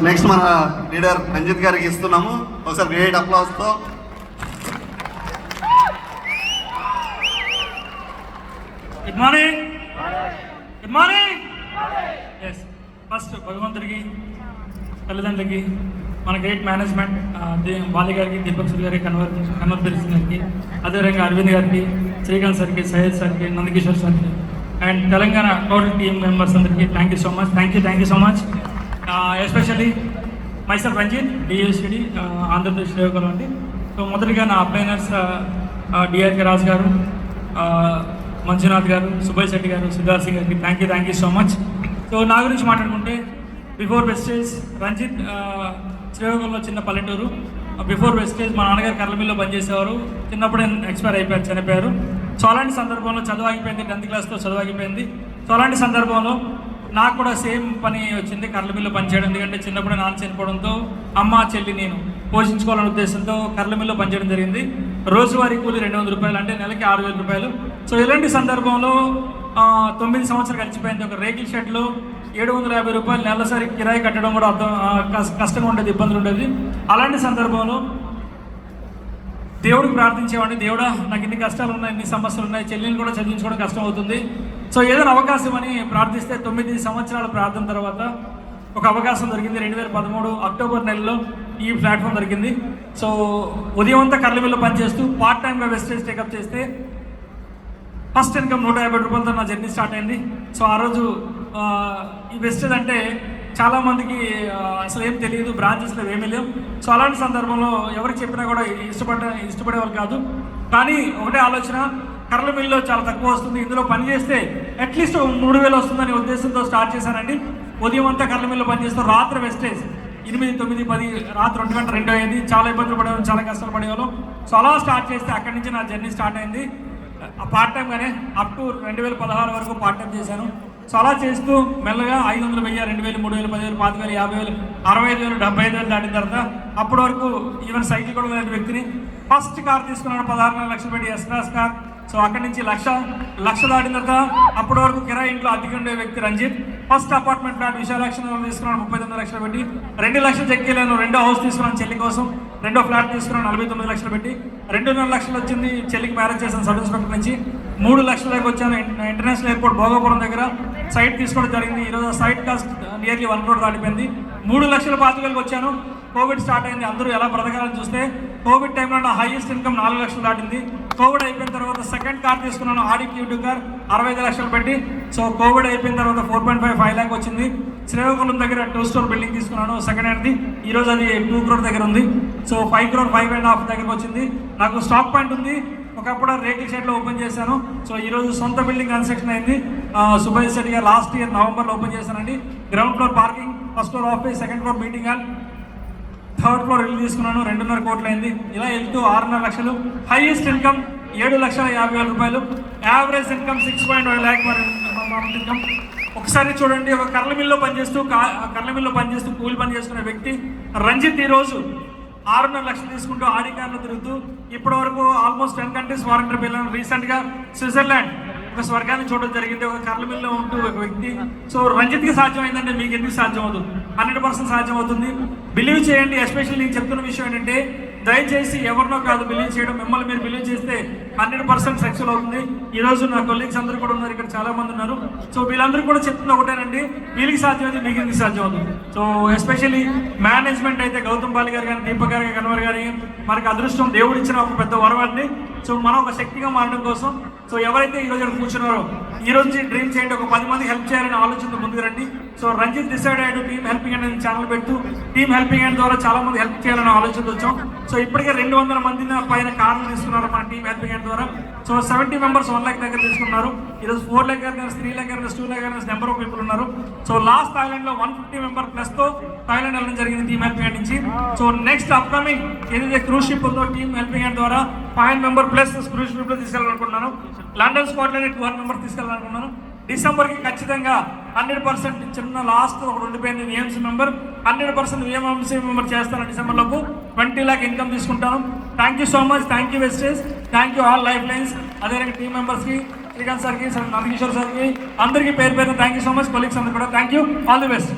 Next మన leader Ranjith గారికి ఇస్తున్నాము. ఒకసారి గ్రేట్ అప్లాస్తో. Good morning. Good morning. Yes, first భగవంతుడికి, తల్లిదండ్రులకి, మన గ్రేట్ మేనేజ్మెంట్ వాలి గారికి, దీపక్ సూర్ గారికి, కన్వర్ పెరిసింగ్ గారికి, అదేవిధంగా అరవింద్ గారికి, శ్రీకాంత్ సార్కి, సయ్యద్ సార్కి, నందకిషోర్ సార్కి and Telangana total team members అందరికీ thank you so much. Thank you so much. Especially myself Ranjit, DSCD Andhra Pradesh సేవకులు అండి. సో మొదటిగా నా అప్లైనర్స్ డిఆర్కే రాజు గారు, మంజునాథ్ గారు, సుబ్బయ్య శెట్టి గారు, సిద్ధార్థ్ సింగ్ గారికి thank you so much. So నా గురించి మాట్లాడుకుంటే, బిఫోర్ వెస్టేజ్ రంజిత్ శ్రీకాకుళంలో చిన్న పల్లెటూరు. బిఫోర్ వెస్టేజ్ మా నాన్నగారు కర్లమిల్లో పనిచేసేవారు. చిన్నప్పుడే ఎక్స్పైర్ అయిపోయారు, చనిపోయారు. సో అలాంటి సందర్భంలో చదువు ఆగిపోయింది, 10th క్లాస్తో చదువు ఆగిపోయింది. సో అలాంటి సందర్భంలో నాకు కూడా సేమ్ పని వచ్చింది, కర్లమిల్లో పనిచేయడం. ఎందుకంటే చిన్నప్పుడే నాన్న చనిపోవడంతో అమ్మ, చెల్లి, నేను పోషించుకోవాలనే ఉద్దేశంతో కర్లమిల్లో పనిచేయడం జరిగింది. రోజువారీ కూలి 200 రూపాయలు, అంటే నెలకి 6,000 రూపాయలు. సో ఇలాంటి సందర్భంలో 9 సంవత్సరాలు గడిచిపోయింది. ఒక రేకుల షెడ్లో 750 రూపాయలు నెలసరి కిరాయి కట్టడం కూడా కష్టంగా ఉండేది, ఇబ్బందులు ఉండేది. అలాంటి సందర్భంలో దేవుడికి ప్రార్థించేవాడిని, దేవుడా నాకు ఇన్ని కష్టాలు ఉన్నాయి, ఇన్ని సమస్యలు ఉన్నాయి, చెల్లిని కూడా చదివించుకోవడం కష్టం అవుతుంది. సో ఏదైనా అవకాశం అని ప్రార్థిస్తే 9 సంవత్సరాల ప్రార్థన తర్వాత ఒక అవకాశం దొరికింది. 2013 అక్టోబర్ నెలలో ఈ ప్లాట్ఫామ్ దొరికింది. సో ఉదయం అంతా కర్లమిల్లో పనిచేస్తూ పార్ట్ టైమ్గా వెస్టేజ్ టేకప్ చేస్తే ఫస్ట్ ఇన్కమ్ 150 రూపాయలతో నా జర్నీ స్టార్ట్ అయింది. సో ఆ రోజు ఈ వెస్టేజ్ అంటే చాలామందికి అసలు ఏం తెలియదు, బ్రాంచెస్లో ఏమీ లేవు. సో అలాంటి సందర్భంలో ఎవరికి చెప్పినా కూడా ఇష్టపడేవాళ్ళు కాదు. కానీ ఒకటే ఆలోచన, కర్లమిల్లో చాలా తక్కువ వస్తుంది, ఇందులో పని చేస్తే అట్లీస్ట్ 3,000 వస్తుందనే ఉద్దేశంతో స్టార్ట్ చేశానండి. ఉదయం అంతా కర్లమిల్లో పనిచేస్తూ రాత్రి వెస్టేజ్ 8, 9, 10 రాత్రి 1 గంట 2 అయ్యింది. చాలా ఇబ్బందులు పడేవాళ్ళం, చాలా కష్టాలు పడేవాళ్ళం. సో అలా స్టార్ట్ చేస్తే అక్కడి నుంచి నా జర్నీ స్టార్ట్ అయింది. పార్ట్ టైంగానే అప్ టు 2016 వరకు పార్ట్ టైం చేశాను. సో అలా చేస్తూ మెల్లగా 500, 1000, 2,000, 3,000, 10,000, 25,000, 50,000, 65,000, 75,000 దాటిన తర్వాత అప్పటి వరకు ఈవెన్ సైకిల్ కూడా లేని వ్యక్తిని ఫస్ట్ కార్ తీసుకున్నాను, 16 లక్షలు పెట్టి ఎస్క్రాస్ కార్. సో అక్కడి నుంచి లక్ష దాటిన తర్వాత అప్పటి వరకు కిరాయి ఇంట్లో అద్దెకి ఉండే వ్యక్తి రంజిత్. ఫస్ట్ అపార్ట్మెంట్ ఫ్లాట్ విశాలక్షణలో తీసుకున్నాను 39 లక్షలు పెట్టి. 2 లక్షలు చెక్కేలాను, 2వ హౌస్ తీసుకున్నాను చెల్లి కోసం. 2వ ఫ్లాట్ తీసుకున్నాను 49 లక్షలు పెట్టి. 2.5 లక్షలు వచ్చింది చెల్లికి మ్యారేజ్ చేశాను సబ్ ఇన్స్పెక్టర్ నుంచి. 3 లక్షల దాకా వచ్చాను. ఇంటర్నేషనల్ ఎయిర్పోర్ట్ భోగాపురం దగ్గర సైట్ తీసుకోవడం జరిగింది. ఈరోజు సైట్ కాస్ట్ నియర్లీ 1 crore దాటిపోయింది. 3,25,000 వచ్చాను. కోవిడ్ స్టార్ట్ అయింది. అందరూ ఎలా బ్రతకాలని చూస్తే కోవిడ్ టైంలో నా హైయెస్ట్ ఇన్కమ్ 4 లక్షలు దాటింది. కోవిడ్ అయిపోయిన తర్వాత సెకండ్ కార్ తీసుకున్నాను, ఆడి Q2 కార్ 65 లక్షలు పెట్టి. సో కోవిడ్ అయిపోయిన తర్వాత 4.5 lakh వచ్చింది. శ్రీకాకుళం దగ్గర 2 store బిల్డింగ్ తీసుకున్నాను, సెకండ్ హ్యాండ్ది. ఈరోజు అది 2 crore దగ్గర ఉంది. సో 5 crore 5.5 దగ్గరకు వచ్చింది. నాకు స్టాక్ పాయింట్ ఉంది. ఒకప్పుడు రేకుల షెడ్లో ఓపెన్ చేశాను. సో ఈరోజు సొంత బిల్డింగ్ కన్స్ట్రక్షన్ అయింది. సుబ్బయ్య శెట్టి గారు లాస్ట్ ఇయర్ నవంబర్లో ఓపెన్ చేశానండి. Ground floor parking, first floor office, second floor meeting hall, 3rd floor ఇల్లు తీసుకున్నాను. 2.5 కోట్లు అయింది. ఇలా వెళ్తూ 6.5 లక్షలు. హైయెస్ట్ ఇన్కమ్ 7,50,000 రూపాయలు. Average income 6.1 lakh income. ఒకసారి చూడండి, ఒక కర్లమిల్లో పనిచేస్తూ కూలి పని చేసుకునే వ్యక్తి రంజిత్ ఈరోజు 6.5 లక్షలు తీసుకుంటూ ఆడి కార్లో తిరుగుతూ ఇప్పటి వరకు ఆల్మోస్ట్ 10 కంట్రీస్ ఫారెన్ ట్రిప్ వెళ్ళాను. రీసెంట్గా స్విట్జర్లాండ్ ఒక స్వర్గాన్ని చూడడం జరిగింది ఒక కర్లమిల్లో ఉంటూ ఒక వ్యక్తి. సో రంజిత్కి సాధ్యం అయిందంటే మీకు ఎందుకు సాధ్యం అవుతుంది? 100% సాధ్యం అవుతుంది. బిలీవ్ చేయండి. ఎస్పెషల్లీ నేను చెప్తున్న విషయం ఏంటంటే, దయచేసి ఎవరినో కాదు బిలీవ్ చేయడం, మిమ్మల్ని మీరు బిలీవ్ చేస్తే 100% సక్సెస్ అవుతుంది. ఈరోజు నా కొలీగ్స్ అందరూ కూడా ఉన్నారు, ఇక్కడ చాలా మంది ఉన్నారు. సో వీళ్ళందరూ కూడా చెప్తున్న ఒకటేనండి, వీళ్ళకి సాధ్యం అయితే మీకు ఎందుకు సాధ్యం అవుతుంది. సో ఎస్పెషల్లీ మేనేజ్మెంట్ అయితే గౌతమ్ బాలి గారు కానీ, దీపక్ గారు, కన్వర్ గారి మనకి అదృష్టం దేవుడు ఇచ్చిన ఒక పెద్ద వరవాడిని. సో మనం ఒక శక్తిగా మారడం కోసం, సో ఎవరైతే ఈరోజు కూర్చున్నారో ఈ రోజు డ్రీమ్ చేయండి, ఒక 10 మందికి హెల్ప్ చేయాలని ఆలోచనతో ముందుకు రండి. సో రంజిత్ డిసైడ్ అయ్యాడు టీమ్ హెల్పింగ్ హ్యాండ్ అనే ఛానల్ పెడుతూ టీమ్ హెల్పింగ్ హ్యాండ్ ద్వారా చాలా మంది హెల్ప్ చేయాలని ఆలోచనతో వచ్చాం. సో ఇప్పటికే 200 మంది పైన కార్లు తీసుకున్నారు మన టీమ్ హెల్పింగ్ హ్యాండ్ ద్వారా. సో 70 members 1 lakh దగ్గర తీసుకున్నారు. ఈరోజు 4 lakh, 3 lakh, 2 lakh number of people ఉన్నారు. సో లాస్ట్ థాయిలాండ్లో 150 member ప్లస్తో థాయిలాండ్ వెళ్ళడం జరిగింది టీమ్ హెల్పింగ్ హ్యాండ్ నుంచి. సో నెక్స్ట్ అప్కమింగ్ ఏదైతే క్రూజ్ షిప్ ఉందో టీమ్ హెల్పింగ్ హ్యాండ్ ద్వారా 500 member ప్లస్ క్రూజ్ షిప్లో తీసుకెళ్ళాలనుకుంటున్నాను. లండన్, స్కాట్లాండ్ 200 members తీసుకెళ్ళాలనుకున్నాను. డిసెంబర్కి ఖచ్చితంగా 100% చిన్న లాస్ట్ ఒకటి ఉండిపోయింది విఎంసీ మెంబర్, 100% విఎంసీ మెంబర్ చేస్తాను. డిసెంబర్లోపు 20 lakh ఇన్కమ్ తీసుకుంటాను. Thank you so much. Thank you Vestige. Thank you all life lines. అదేవిధంగా టీమ్ మెంబర్స్కి, శ్రీకాంత్ సార్కి, నందకిషోర్ సార్కి, అందరికీ పేరు thank you so much. Colleagues అందరూ కూడా thank you. All the best.